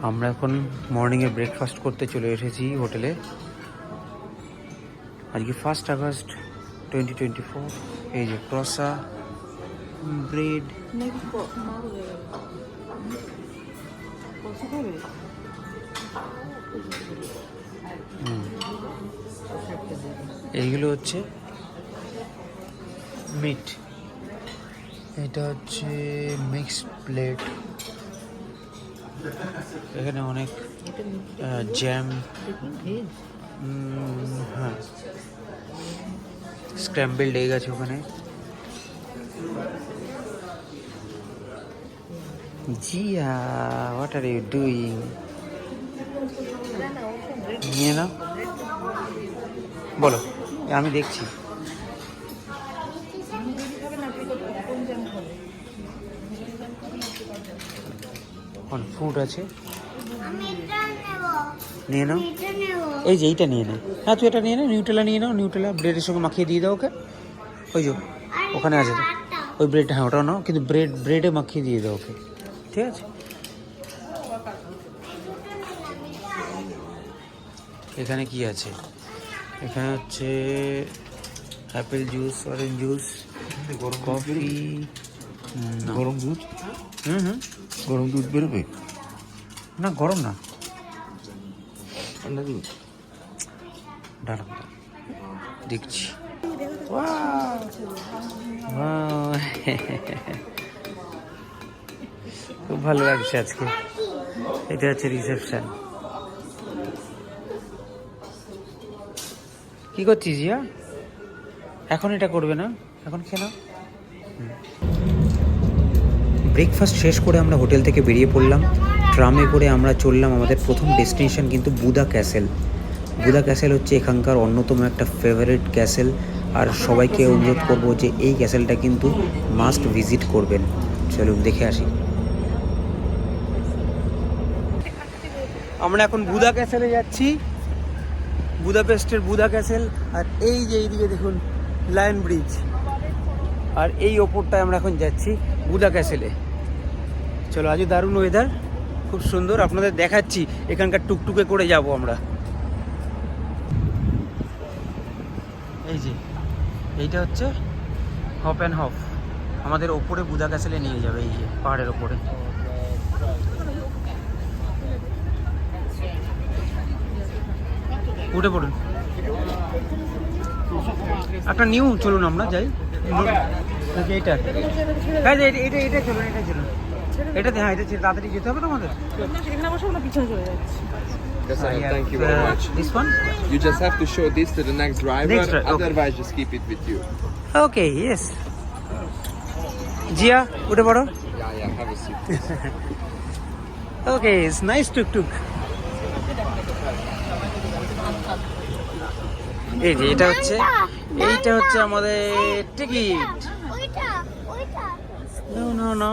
আমরা এখন মর্নিংয়ে ব্রেকফাস্ট করতে চলে এসেছি হোটেলে। আজকে 1 আগস্ট 2024। এই যে ক্রসা, ব্রেড, এইগুলো হচ্ছে মিট, এটা হচ্ছে মিক্সড প্লেট। এখানে অনেক জ্যাম, হ্যাঁ, স্ক্র্যাম্বলড এগ আছে ওখানে। Jiya, what are you doing? নিয়ে নাও, বলো, আমি দেখছি। ফ্রুট আছে, নিয়ে নাও। এই যে এইটা নিয়ে নে, হ্যাঁ তুই এটা নিয়ে নে, নিউটেলা নিয়ে নাও। নিউটেলা ব্রেডের সঙ্গে মাখিয়ে দিয়ে দাও ওকে। ওই যে ওখানে আছে ওই ব্রেড, হ্যাঁ ওটাও নাও, কিন্তু ব্রেডে মাখিয়ে দিয়ে দাও ওকে, ঠিক আছে? এখানে কি আছে? এখানে হচ্ছে Apple juice, orange juice, coffee, গরম দুধ। হুম, গরম দুধ বেরোবে না, গরম না, ঠান্ডা দুধ। দাঁড়ান দেখছি। খুব ভালো লাগছে আজকে। এটা হচ্ছে রিসেপশন। কি করছিস জিয়া? এখন এটা করবে না, এখন খেয়ে নাও। ব্রেকফাস্ট শেষ করে আমরা হোটেল থেকে বেরিয়ে পড়লাম। ট্রামে করে আমরা চললাম আমাদের প্রথম ডেস্টিনেশন, কিন্তু বুদা ক্যাসেল। বুদা ক্যাসেল হচ্ছে এখানকার অন্যতম একটা ফেভারিট ক্যাসেল, আর সবাইকে অনুরোধ করবো যে এই ক্যাসেলটা কিন্তু মাস্ট ভিজিট করবেন। চলুন দেখে আসি। আমরা এখন বুদা ক্যাসেলে যাচ্ছি, বুদাপেস্টের বুদা ক্যাসেল। আর এই যে এইদিকে দেখুন লায়ন ব্রিজ, আর এই ওপরটায় আমরা এখন যাচ্ছি বুদা ক্যাসেলে। চলো, আজও দারুণ ওয়েদার, খুব সুন্দর, আপনাদের দেখাচ্ছি। এখানকার টুকটুকে করে যাব আমরা। এই যে এইটা হচ্ছে হপ অ্যান্ড হপ, আমাদের ওপরে বুদা ক্যাসেলে নিয়ে যাবে, এই যে পাহাড়ের ওপরে। উঠে পড়ুন, একটা নিউ, চলুন আমরা যাই। এইটা, হ্যাঁ এটা এটা চলুন, এটা চলুন, এটাতে, হ্যাঁ এটা তাড়াতাড়ি যেতে হবে তোমাদের। Yes, thank you very much. This one? You just have to show this to the next driver, Okay. otherwise just keep it with you. Okay, yes. Zia উঠে পড়ো। Yeah, have a seat. Okay, it's nice টুকটুক। এই যে এটা হচ্ছে, এইটা হচ্ছে আমাদের টিকিট। নো নো নো,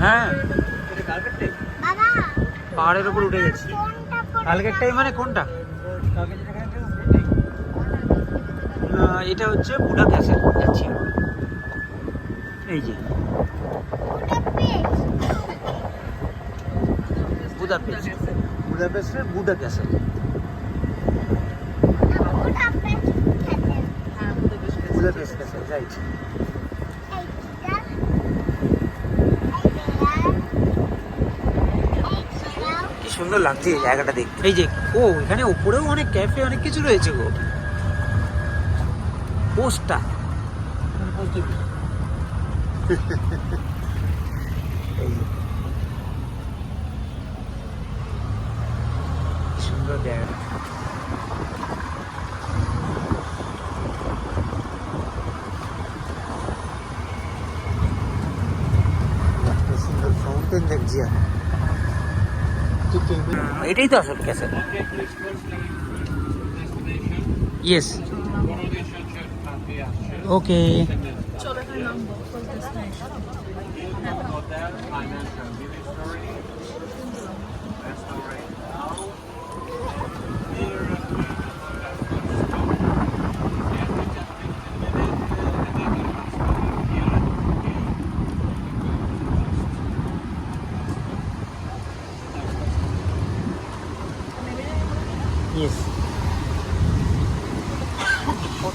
হ্যাঁ পাহাড়ের উপর উঠে গেছি। কালকেরটাই মানে কোনটা? এটা হচ্ছে বুদা ক্যাসেল যাচ্ছি। এই যে বুদাপেস্টের Buda castle. Budapest castle, right. কি সুন্দর লাগছে এই জায়গাটা দেখতে। এই যে এখানে উপরেও অনেক ক্যাফে, অনেক কিছু রয়েছে গো। পোস্টটা সুন্দর জায়গা। সুন্দর ফাউন্টেন দেখছি। এটাই তো আসল ক্যাসেল। ইয়েস, ওকে।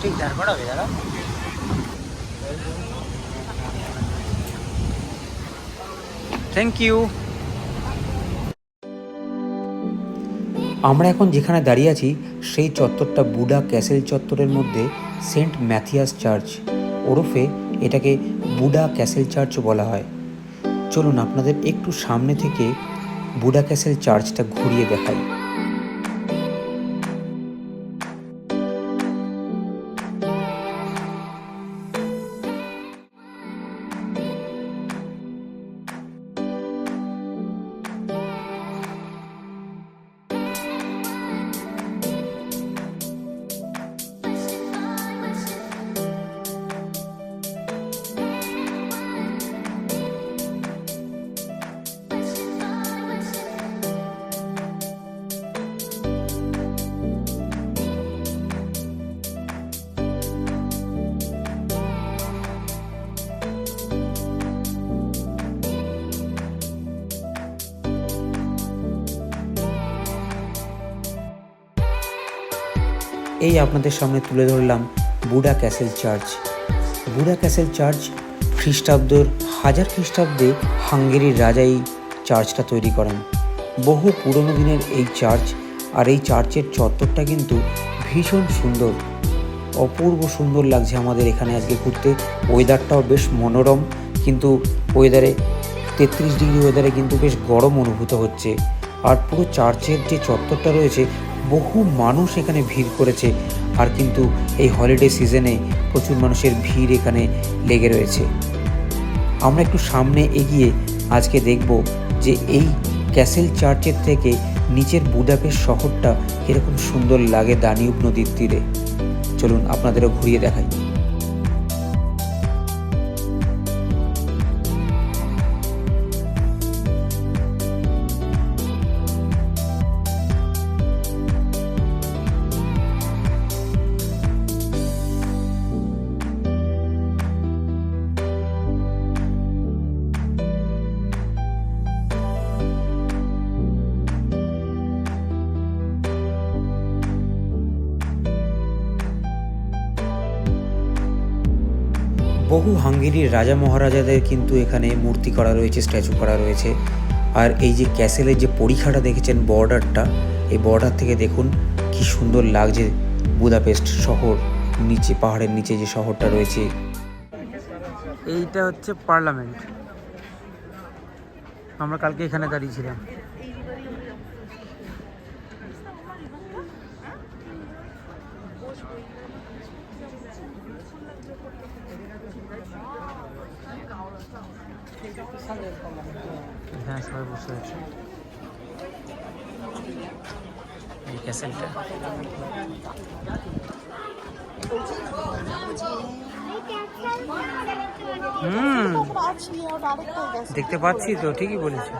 ঠিক দাঁড় করাবে দাঁড়া। Thank you. আমরা এখন যেখানে দাঁড়িয়ে আছি সেই চত্বরটা বুডা ক্যাসেল চত্বরের মধ্যে সেন্ট ম্যাথিয়াস চার্চ, ওরফে এটাকে বুডা ক্যাসেল চার্চও বলা হয়। চলুন আপনাদের একটু সামনে থেকে বুডা ক্যাসেল চার্চটা ঘুরিয়ে দেখাই। এই আপনাদের সামনে তুলে ধরলাম Buddha castle church. Buddha castle church খ্রিস্টাব্দের 1000 খ্রিস্টাব্দে হাঙ্গেরির রাজা এই চার্চটা তৈরি করেন। বহু পুরনো দিনের এই চার্চ, আর এই চার্চের চত্বরটা কিন্তু ভীষণ সুন্দর, অপূর্ব সুন্দর লাগছে আমাদের এখানে আজকে ঘুরতে। ওয়েদারটাও বেশ মনোরম, কিন্তু ওয়েদারে 33 ডিগ্রি ওয়েদারে কিন্তু বেশ গরম অনুভূত হচ্ছে। আর পুরো চার্চের যে চত্বরটা রয়েছে, বহু মানুষ এখানে ভিড় করেছে। আর কিন্তু এই হলিডে সিজনে প্রচুর মানুষের ভিড় এখানে লেগে রয়েছে। আমরা একটু সামনে এগিয়ে আজকে দেখব যে এই ক্যাসেল চার্চের থেকে নিচের বুদাপেস্ট শহরটা কীরকম সুন্দর লাগে দানিউব নদীর তীরে। চলুন আপনাদেরও ঘুরিয়ে দেখাই। বহু হাঙ্গেরির রাজা মহারাজাদের কিন্তু এখানে মূর্তি করা রয়েছে, স্ট্যাচু করা রয়েছে। আর এই যে ক্যাসেলের যে পরিখাটা দেখেছেন, বর্ডারটা, এই বর্ডার থেকে দেখুন কি সুন্দর লাগছে বুদাপেস্ট শহর। নিচে পাহাড়ের নিচে যে শহরটা রয়েছে, এইটা হচ্ছে পার্লামেন্ট। আমরা কালকে এখানে দাঁড়িয়েছিলাম। এখানে সবাই বসে আছে। এই ক্যাসেলটা দেখতে পাচ্ছি তো, ঠিকই বলেছে।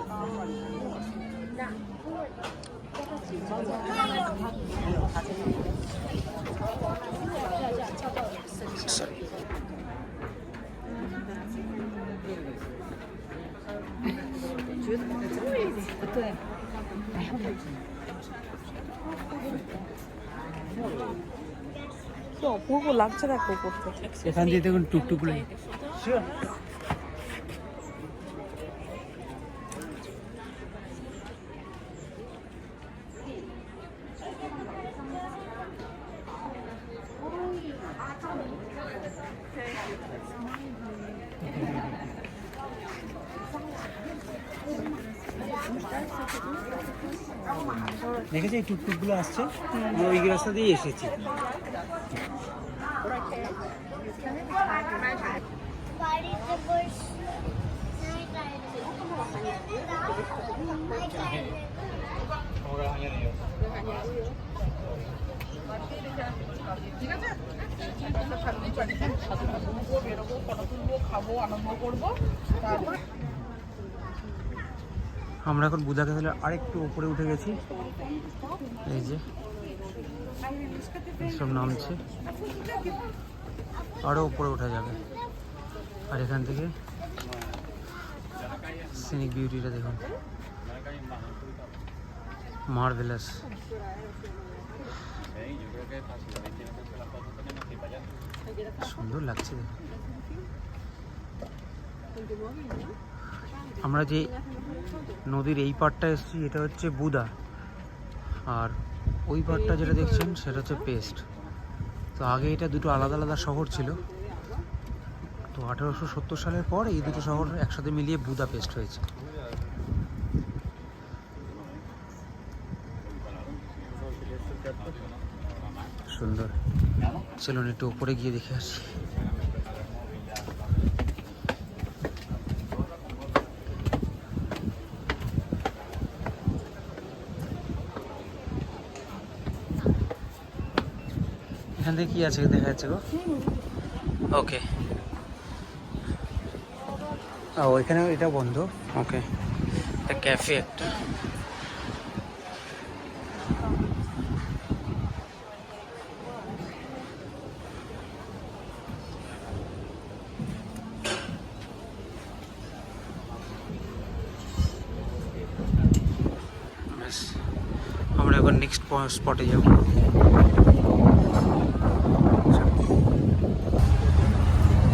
অপূর্ব লাগছে দেখো উপর থেকে। এখান দিয়ে দেখুন টুকটুকগুলো। দেখেছি এই টুকটুকগুলো আসছে, আমরা ওই রাস্তা দিয়ে এসেছি। আমরা এখন বুদা ক্যাসেলের আরেকটু উপরে উঠে গেছি। এই যে সব নামছে, আরো উপরে উঠা যাবে। আর এখান থেকে সিনিক বিউটিটা দেখুন, মার্ভেলাস। সুন্দর লাগছে দেখুন। আমরা যে নদীর এই পাড়টা এসেছি এটা হচ্ছে বুদা, আর ওই পাড়টা যেটা দেখছেন সেটা হচ্ছে পেস্ট। তো আগে এটা দুটো আলাদা আলাদা শহর ছিল, তো 1870 সালের পর এই দুটো শহর একসাথে মিলিয়ে বুদা পেস্ট হয়েছে। সুন্দর, চলুন একটু উপরে গিয়ে দেখে আসি। এখান থেকে কি আছে দেখা যাচ্ছে গো? ওকে, ওইখানে এটা বন্ধ। ওকে, এটা ক্যাফে একটা। আমরা এবার নেক্সট স্পটে যাব।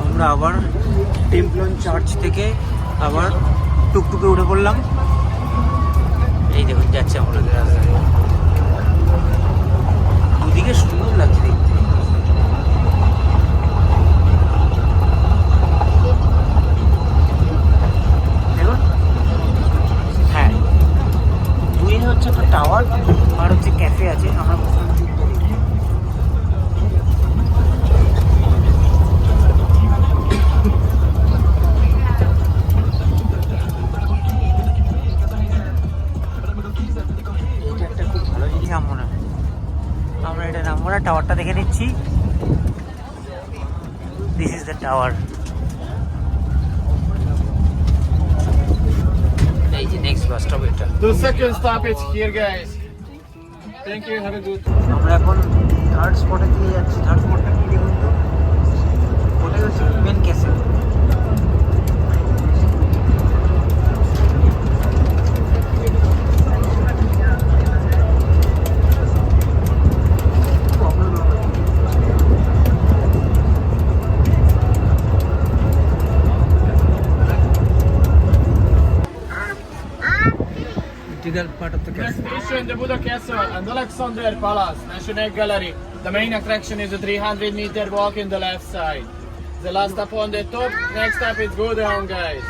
আমরা আবার টেম্পলন চার্চ থেকে আবার টুকটুকে উঠে পড়লাম। এই দেখুন যাচ্ছে আমাদের রাস্তায়, দুদিকে সুন্দর লাগছে দেখতে। দেখুন, হ্যাঁ, দুই হচ্ছে একটা টাওয়ার আর হচ্ছে ক্যাফে আছে। আমরা আমরা এটা নামবো না, টাওয়ারটা দেখে নিচ্ছি। This is the tower. এই যে নেক্সট বাস স্টপ এটা। The second stop is here, guys. Thank you. Have a good. আমরা এখন থার্ড স্পটে দিয়ে যাচ্ছি। থার্ড স্পটটা কি দেখুন তো, ওটাই হচ্ছে main castle. Part of the Next castle. station, the Buddha Castle and the Alexandria Palace, National Gallery. The main attraction is a 300-meter walk in the left side. The last stop on the top. Next stop is go down, guys.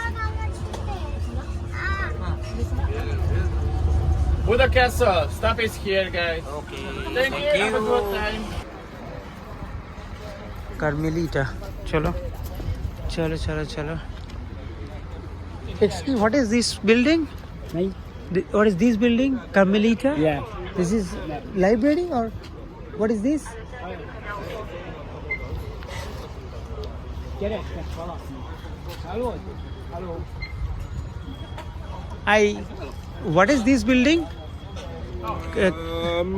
Buddha Castle. Stop is here, guys. Okay, Thank you. Have a good time. Carmelita. Chalo. Chalo. Excuse, what is this building? What is this building? Carmelita? Yeah. This is library or what is this? Hello. What is this building?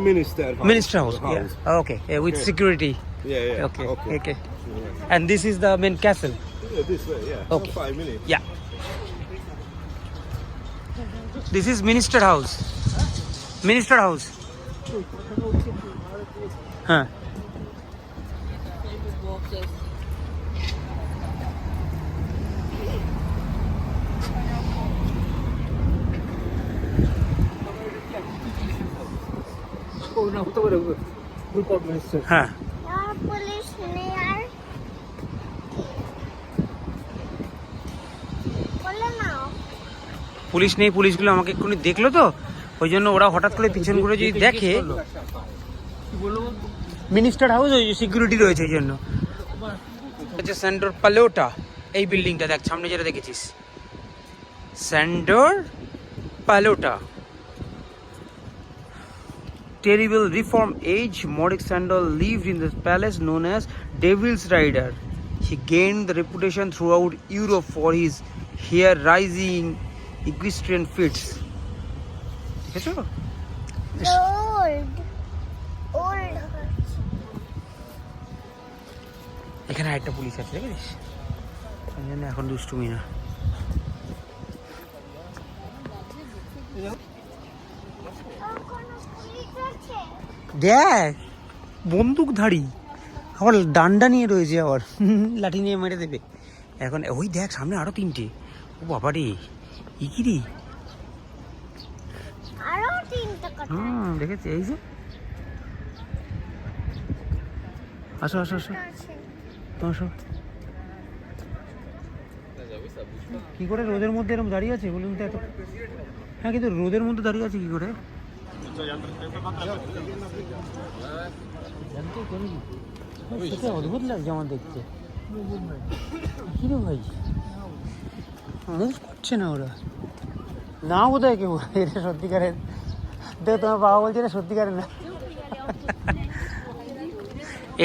Minister house. Minister house. Yeah. Okay. With security. Yeah. Okay. And this is the main castle. Yeah, this way, yeah. Okay. 5 minutes. Yeah. This is Minister House. Minister House. Huh. হ্যাঁ, police নেই আর বলে নাও। Police নেই। পুলিশগুলো আমাকে এক্ষুনি দেখলো তো, ওই জন্য ওরা হঠাৎ করে পিছন করে যদি দেখে, মিনিস্টার হাউস ওই সিকিউরিটি রয়েছে এই জন্য। হচ্ছে সেন্টর পালোটা, এই বিল্ডিংটা দেখ সামনে যেটা দেখেছিস, সেন্টর পালোটা। Terrible reform age, Maurik Sandal lived in the palace known as Devil's Rider. He gained the reputation throughout Europe for his hair-raising equestrian feats. দেখেছো? ওল্ড এখানে আরেকটা পুলিশ আছে, দেখেছিস? এই জন্য এখন দুষ্টুমি না। দেখ, বন্দুকধারী। আবার ডান্ডা নিয়ে রয়েছে, আবার লাঠি নিয়ে মেরে দেবে এখন। ওই দেখ সামনে আরো 3টে। ও বাবা রে, কি রে? আরো 3টা কথা। দেখেছি, এই যে আসো আসো আসো আছে। আসো। কি করে রোদের মধ্যে এরকম দাঁড়িয়ে আছে বলুন তো? এত হ্যাঁ, কিন্তু রোদের মধ্যে দাঁড়িয়ে আছে কি করে? সেটা অদ্ভুত লাগছে আমার দেখতে। কি রে ভাই, মুভ করছে না ওরা, না বোধ হয় কেউ এটা সত্যিকারের। দেখো তোমার বাবা বলছে এটা সত্যিকারের না।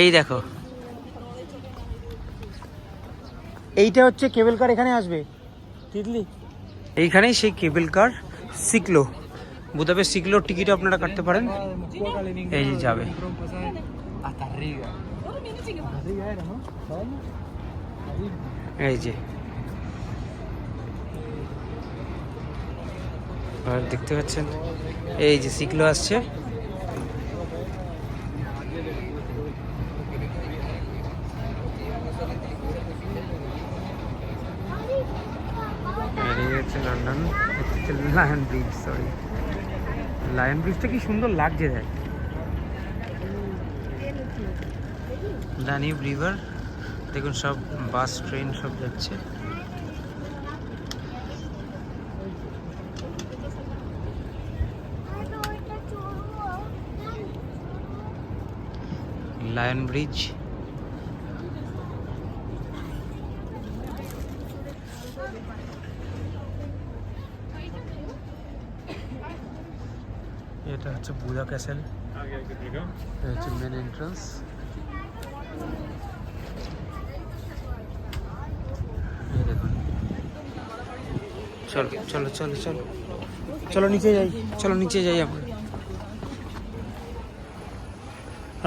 এই দেখো, এইটা হচ্ছে কেবল কার, এখানে আসবে তিতলি, এইখানেই সেই কেবল কার সিকলো, বুদাপেস্ট সিকলোর টিকিট আপনারা কাটতে পারেন। এই যে যাবে এই যে, আর দেখতে পাচ্ছেন এই যে সিকলো আসছে। এই হচ্ছে লন্ডন, হচ্ছে লায়ন ব্রিজ, সরি লায়ন ব্রিজটা কি সুন্দর লাগছে দেখ। দানিব রিভার দেখুন, সব বাস ট্রেন সব যাচ্ছে। লায়ন ব্রিজ, এটা হচ্ছে বুদা ক্যাসেল, এটা হচ্ছে মেন এন্ট্রান্স। এই দেখুন, চলো চলো চলো চলো চলো নিচে যাই, চলো নিচে যাই আমরা।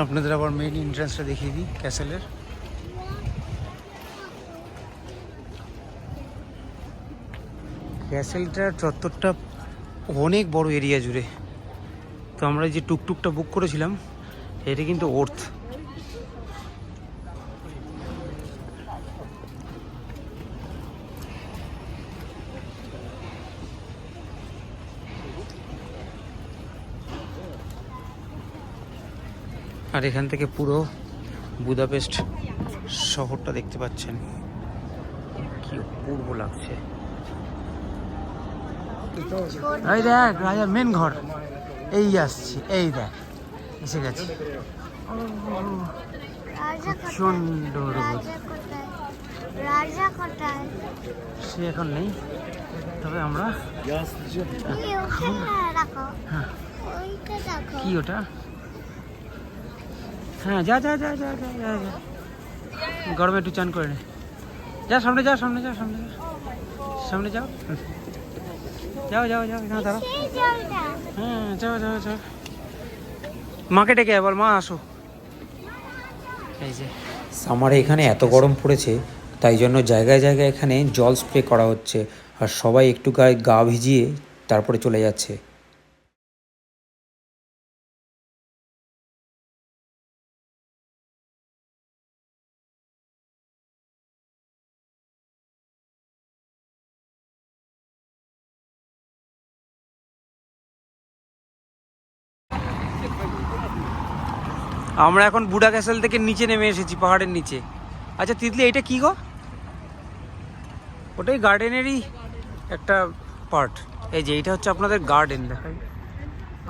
আপনাদের আবার মেইন এন্ট্রান্সটা দেখিয়ে দিই ক্যাসেলের। ক্যাসেলটার চত্বরটা অনেক বড় এরিয়া জুড়ে। তো আমরা যে টুকটুকটা বুক করেছিলাম এটা কিন্তু ওর্থ। আর এখান থেকে পুরো বুদাপেস্ট শহরটা দেখতে পাচ্ছেন, কি অপূর্ব লাগছে। এই দেখ রাজার মেন ঘর, এই আসছে, এই দেখ এসে গেছে। রাজা সুন্দর, কোথায়? রাজা কোথায়? সে এখন নেই, তবে আমরা এই ওখানে রাখো। হ্যাঁ, ওইটা রাখো। কি ওটা? হ্যাঁ, যা যা যা যা যা যা যা, গরমে একটু চান করে নে, যা সামনে যা, সামনে যা, সামনে যা, সামনে যাও, যাও যাও যাও, এখানে দাঁড়াও। সেই জলটা। হ্যাঁ, যাও যাও যাও, মাকে ডেকে বল মা আসো। এই যে সামারে এখানে এত গরম পড়েছে, তাই জন্য জায়গায় জায়গায় এখানে জল স্প্রে করা হচ্ছে, আর সবাই একটু গায়ে গা ভিজিয়ে তারপরে চলে যাচ্ছে। আমরা এখন বুডা ক্যাসেল থেকে নিচে নেমে এসেছি, পাহাড়ের নিচে। আচ্ছা তিতলি, এটা কি গো? ওটাই গার্ডেনেরই একটা পার্ট। এই যে এইটা হচ্ছে আপনাদের গার্ডেন, দেখাই।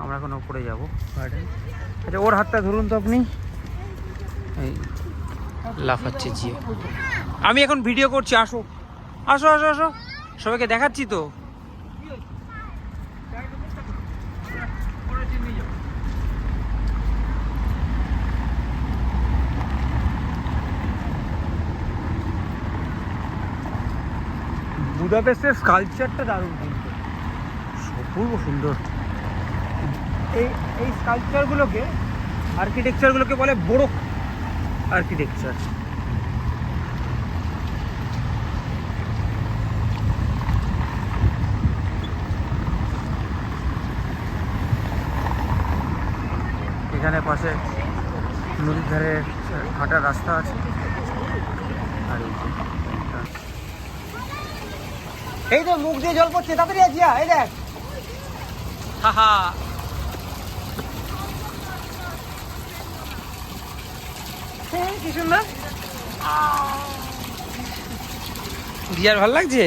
আমরা এখন ওপরে যাব গার্ডেন। আচ্ছা ওর হাতটা ধরুন তো আপনি। এই লাফাচ্ছে জিও, আমি এখন ভিডিও করছি, আসো আসো আসো আসো, সবাইকে দেখাচ্ছি তো। বুদাপেস্টের স্কাল্পচারটা দারুণ, কিন্তু অপূর্ব সুন্দর। এই স্কাল্পচারগুলোকে, আর্কিটেকচারগুলোকে বলে বোরোক আর্কিটেকচার। এখানে পাশে নদীর ধারে হাঁটার রাস্তা আছে। আর এই তো মুখ দিয়ে জল পড়ছে, তাড়াতাড়ি আজিয়া, এই দেখ। হাহা, কি সুন্দর। দিয়ার ভালো লাগছে।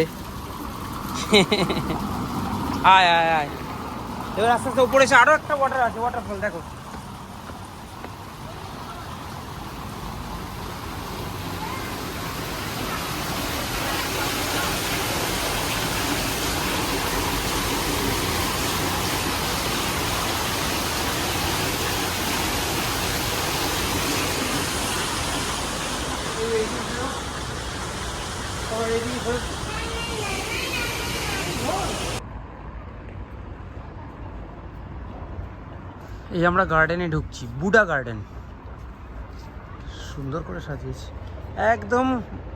আয় আয় আয়, এবার আস্তে আস্তে উপরে এসে আরো একটা ওয়াটার আছে, ওয়াটারফল দেখো। এই আমরা গার্ডেনে ঢুকছি, বুডা গার্ডেন। সুন্দর করে সাজিয়েছে, একদম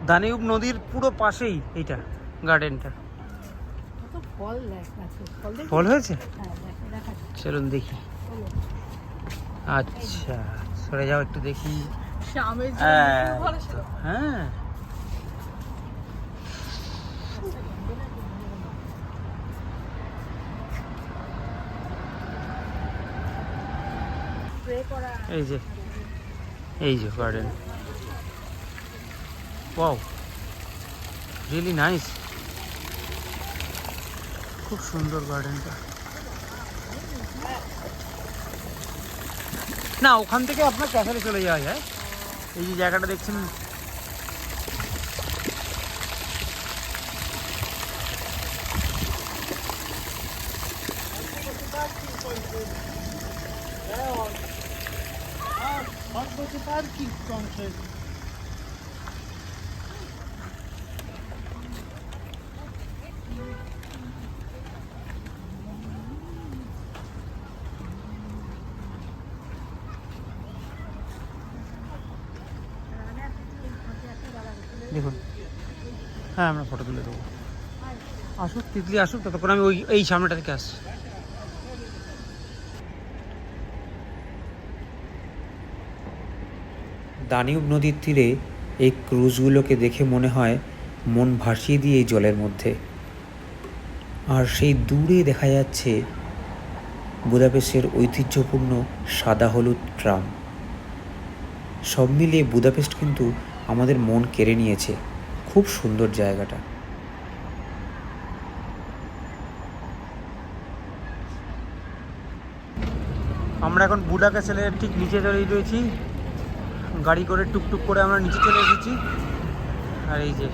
দানিউব নদীর পুরো পাশেই এইটা গার্ডেনটা। ফল দেখাচ্ছে, ফল হয়েছে, দেখাচ্ছে। চলুন দেখি। আচ্ছা সরে যাও একটু দেখি। হ্যাঁ এই যে গার্ডেন। ওয়াও, রিয়েলি নাইস, খুব সুন্দর গার্ডেনটা। না ওখান থেকে আপনার ক্যাসেলে চলে যাওয়া যায়। এই যে জায়গাটা দেখছেন, দেখুন। হ্যাঁ আমরা ফটো তুলে দেবো, আসুক তিতলি আসুক, ততক্ষণ আমি এই সামনেটা থেকে আসছি। দানিউব নদীর তীরে এই ক্রুজগুলোকে দেখে মনে হয় মন ভাসিয়ে দিয়ে এই জলের মধ্যে। আর সেই দূরে দেখা যাচ্ছে বুদাপেস্টের ঐতিহ্যপূর্ণ সাদা হলুদ ট্রাম। সব মিলিয়ে বুদাপেস্ট কিন্তু আমাদের মন কেড়ে নিয়েছে। খুব সুন্দর জায়গাটা। আমরা এখন বুডা ক্যাসেলের ঠিক নিচে দাঁড়িয়ে রয়েছি, গাড়ি করে টুকটুক করে আমরা নিচে চলে এসেছি। আর এই যে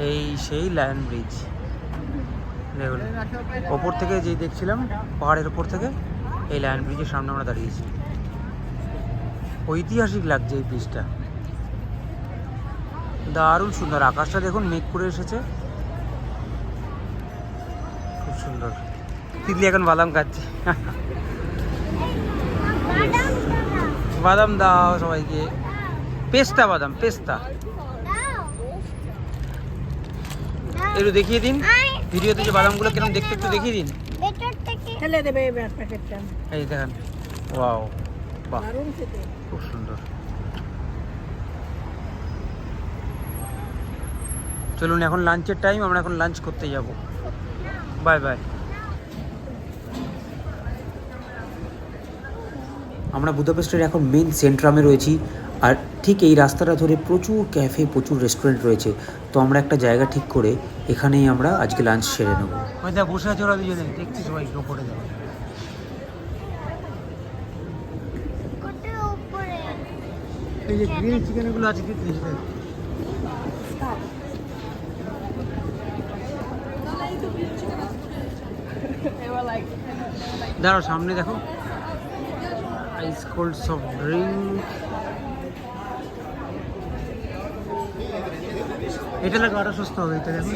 এই সেই লায়ন ব্রিজ, দেখুন ওপর থেকে যেই দেখছিলাম পাহাড়ের ওপর থেকে, এই লায়ন ব্রিজের সামনে আমরা দাঁড়িয়েছি। ঐতিহাসিক লাগছে এই ব্রিজটা, দারুণ সুন্দর। আকাশটা দেখুন মেঘ করে এসেছে, খুব সুন্দর। তিতলি এখন বাদাম খাচ্ছে। বাদাম দাও সবাইকে, পেস্তা বাদাম, পেস্তা। একটু দেখিয়ে দিন ভিডিওতে যে বাদামগুলো কিরকম দেখতে, একটু দেখিয়ে দিন। ফেলে দেবে প্যাকেটটা। এই দেখেন, ওয়াও, বাহ দারুণ খেতে। খুব সুন্দর। চলুন এখন লাঞ্চের টাইম, আমরা এখন লাঞ্চ করতে যাব। Bye bye. আমরা বুদাপেস্টের এখন মেন সেন্ট্রামে রয়েছি। আর ঠিক এই রাস্তাটা ধরে প্রচুর ক্যাফে, প্রচুর রেস্টুরেন্ট রয়েছে। তো আমরা একটা জায়গা ঠিক করে এখানেই আমরা আজকে লাঞ্চ সেরে নেব। ওই দেখ বসে আছে ওরা দুজনে, দেখছি সবাই ওপরে যাবে। এই যে গ্রিল চিকেনগুলো আছে, কি দাঁড়াও সামনে দেখো, আইস কোল্ড সফট ড্রিঙ্ক। এটা লাগে আরো সস্তা হবে, এটা দেখো।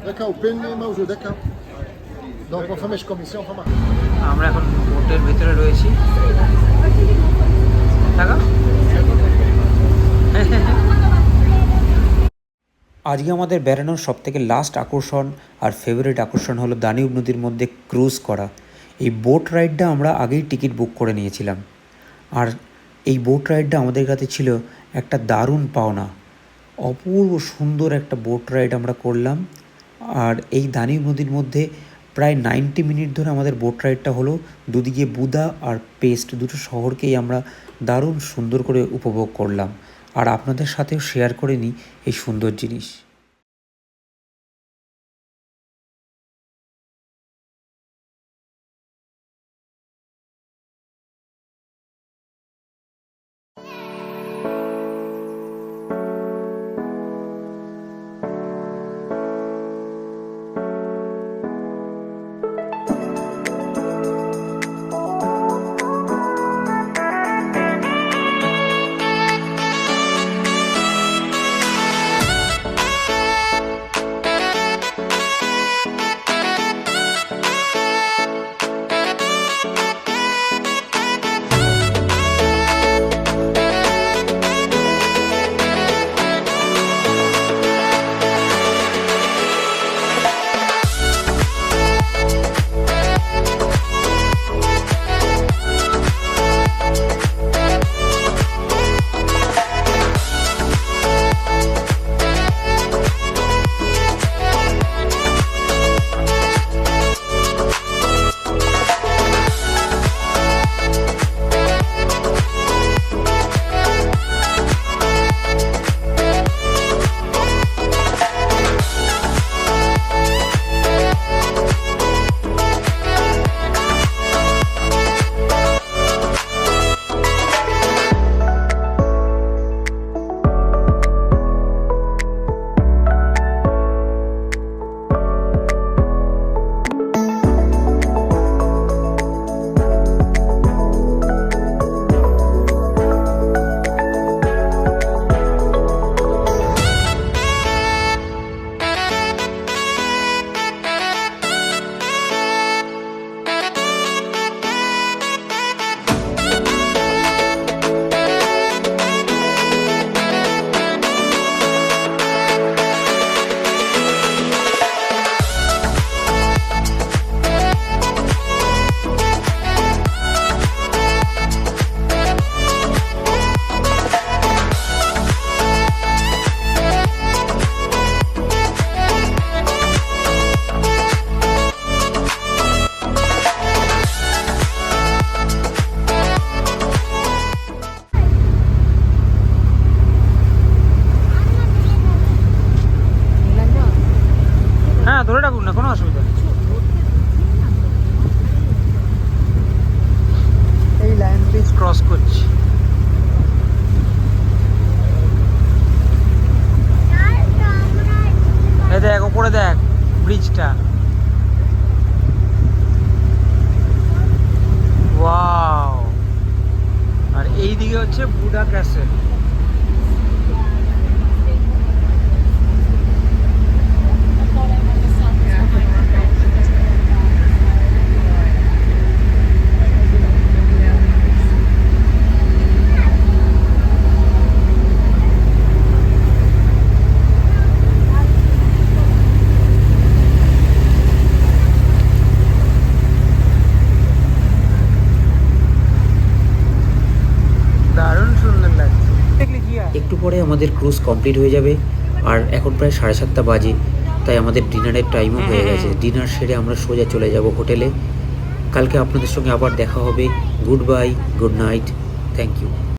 Lekker, pin موجود lekker. Donc on fait commission van আমরা এখন বোটের ভিতরে রয়েছি। টাকা আজকে আমাদের বেড়ানোর সবথেকে লাস্ট আকর্ষণ আর ফেভারিট আকর্ষণ হলো দানিউব নদীর মধ্যে ক্রুজ করা। এই বোট রাইডটা আমরা আগেই টিকিট বুক করে নিয়েছিলাম, আর এই বোট রাইডটা আমাদের কাছে ছিল একটা দারুণ পাওনা। অপূর্ব সুন্দর একটা বোট রাইড আমরা করলাম, আর এই দানিব নদীর মধ্যে প্রায় 90 মিনিট ধরে আমাদের বোট রাইডটা হলো। দুদিকে বুদা আর পেস্ট দুটো শহরকেই আমরা দারুণ সুন্দর করে উপভোগ করলাম, আর আপনাদের সাথেও শেয়ার করে নিই এই সুন্দর জিনিস। হ্যাঁ ধরে রাখুন না, কোনো অসুবিধা নেই। এই লাইন ব্রিজ ক্রস করছি। এই দেখ ওপরে দেখ ব্রিজটা, ওয়াও। আর এই দিকে হচ্ছে বুদা ক্যাসেল। একটু পরে আমাদের ক্রুজ কমপ্লিট হয়ে যাবে, আর এখন প্রায় 7:30 বাজে, তাই আমাদের ডিনারের টাইমও হয়ে গেছে। ডিনার সেরে আমরা সোজা চলে যাব হোটেলে। কালকে আপনাদের সঙ্গে আবার দেখা হবে। Good bye, good night, thank you.